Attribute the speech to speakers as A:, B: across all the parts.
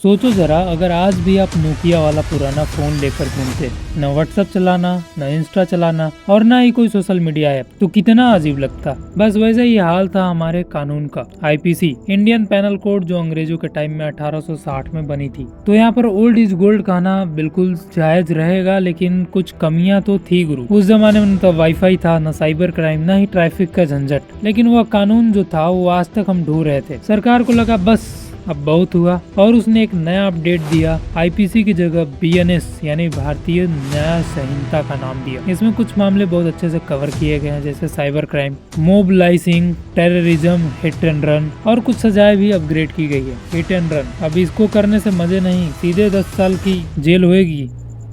A: सोचो जरा, अगर आज भी आप नोकिया वाला पुराना फोन लेकर घूमते, न व्हाट्सएप चलाना, न इंस्टा चलाना और न ही कोई सोशल मीडिया ऐप, तो कितना अजीब लगता। बस वैसा ही हाल था हमारे कानून का। आईपीसी, इंडियन पैनल कोड, जो अंग्रेजों के टाइम में 1860 में बनी थी। तो यहाँ पर ओल्ड इज गोल्ड कहना बिल्कुल जायज रहेगा, लेकिन कुछ कमियां तो थी गुरु। उस जमाने में न तो वाईफाई था, न साइबर क्राइम, न ही ट्रैफिक का झंझट। लेकिन वह कानून जो था वो आज तक हम ढूंढ रहे थे। सरकार को लगा बस अब बहुत हुआ और उसने एक नया अपडेट दिया। आईपीसी की जगह बीएनएस यानी भारतीय न्याय संहिता का नाम दिया। इसमें कुछ मामले बहुत अच्छे से कवर किए गए हैं, जैसे cyber crime, mobilising, terrorism, hit and run, और कुछ सजाएं भी अपग्रेड की गई है। हिट एंड रन, अब इसको करने से मजे नहीं, सीधे 10 साल की जेल होएगी।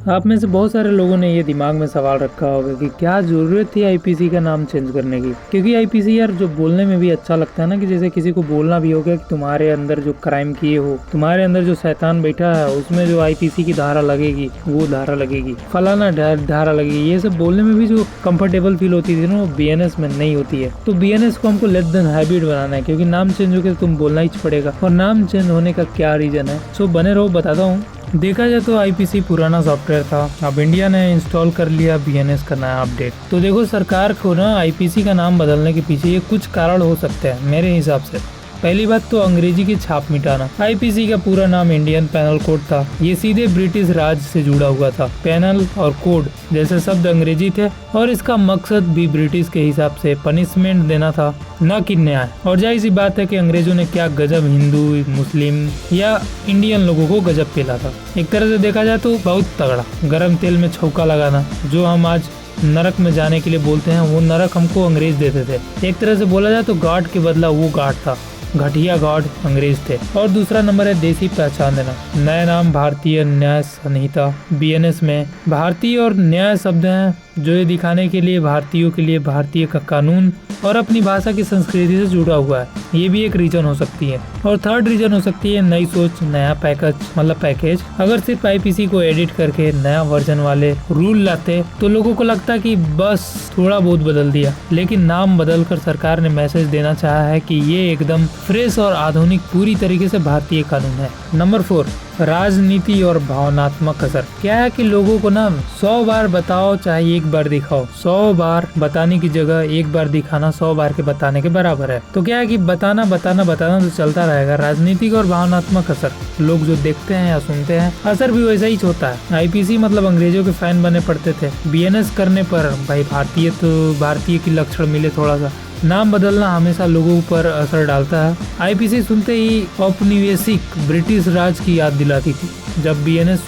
A: आप में से बहुत सारे लोगों ने ये दिमाग में सवाल रखा होगा कि क्या जरूरत थी आईपीसी का नाम चेंज करने की। क्योंकि आईपीसी यार जो बोलने में भी अच्छा लगता है ना, कि जैसे किसी को बोलना भी होगा कि तुम्हारे अंदर जो क्राइम किए हो, तुम्हारे अंदर जो शैतान बैठा है, उसमें जो आईपीसी की धारा लगेगी, वो धारा लगेगी, फलाना धारा लगेगी। ये सब बोलने में भी जो कंफर्टेबल फील होती थी ना, वो बीएनएस में नहीं होती है। तो बीएनएस को हमको लेस देन हैबिट बनाना है, क्योंकि नाम चेंज हो गया तो तुम बोलना ही पड़ेगा। और नाम चेंज होने का क्या रीजन है, सो बने रहो, बताता हूँ। देखा जाए तो आईपीसी पुराना सॉफ्टवेयर था, अब इंडिया ने इंस्टॉल कर लिया बीएनएस का नया अपडेट। तो देखो, सरकार को ना आईपीसी का नाम बदलने के पीछे ये कुछ कारण हो सकते हैं मेरे हिसाब से। पहली बात तो अंग्रेजी की छाप मिटाना। आईपीसी का पूरा नाम इंडियन पैनल कोड था। ये सीधे ब्रिटिश राज से जुड़ा हुआ था। पैनल और कोड जैसे शब्द अंग्रेजी थे और इसका मकसद भी ब्रिटिश के हिसाब से पनिशमेंट देना था, न कि न्याय। और जाहिर सी बात है कि अंग्रेजों ने क्या गजब हिंदू, मुस्लिम या इंडियन लोगों को गजब पेला था। एक तरह से देखा जाए तो बहुत तगड़ा। गरम तेल में छौका लगाना, जो हम आज नरक में जाने के लिए बोलते हैं, वो नरक हमको अंग्रेज देते थे। एक तरह से बोला जाए तो गार्ड के बदला वो गार्ड था। घटिया गार्ड अंग्रेज थे। और दूसरा नंबर है देसी पहचान देना। नया नाम भारतीय न्याय संहिता। बीएनएस में भारतीय और न्याय शब्द हैं, जो ये दिखाने के लिए भारतीयों के लिए भारतीय का कानून और अपनी भाषा की संस्कृति से जुड़ा हुआ है। ये भी एक रीजन हो सकती है। और थर्ड रीजन हो सकती है नई सोच, नया पैकेज। अगर सिर्फ आईपीसी को एडिट करके नया वर्जन वाले रूल लाते तो लोगों को लगता कि बस थोड़ा बहुत बदल दिया, लेकिन नाम बदलकर सरकार ने मैसेज देना चाहा है कि ये एकदम फ्रेश और आधुनिक, पूरी तरीके से भारतीय कानून है। नंबर 4, राजनीति और भावनात्मक असर। क्या है कि लोगों को ना 100 बार बताओ चाहे एक बार दिखाओ, 100 बार बताने की जगह एक बार दिखाना 100 बार के बताने के बराबर है। तो क्या है कि बताना तो चलता रहेगा। राजनीतिक और भावनात्मक असर, लोग जो देखते हैं या सुनते हैं, असर भी वैसा ही होता है। आईपीसी मतलब अंग्रेजों के फैन बने पड़ते थे। बीएनएस करने पर भाई भारतीय की लक्षण मिले। थोड़ा सा नाम बदलना हमेशा लोगों पर असर डालता है। आईपीसी सुनते ही औपनिवेशिक ब्रिटिश राज की याद दिलाती थी। जब बीएनएस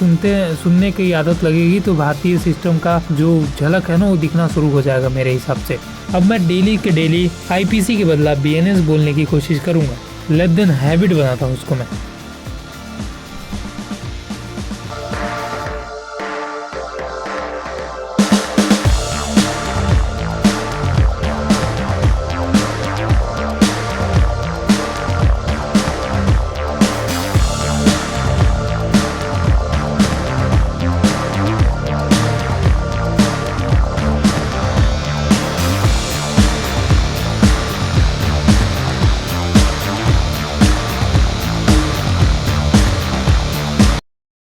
A: सुनने की आदत लगेगी तो भारतीय सिस्टम का जो झलक है ना, वो दिखना शुरू हो जाएगा मेरे हिसाब से। अब मैं डेली आईपीसी के बदला बीएनएस बोलने की कोशिश करूंगा। लेस देन हैबिट बनाता हूँ उसको मैं।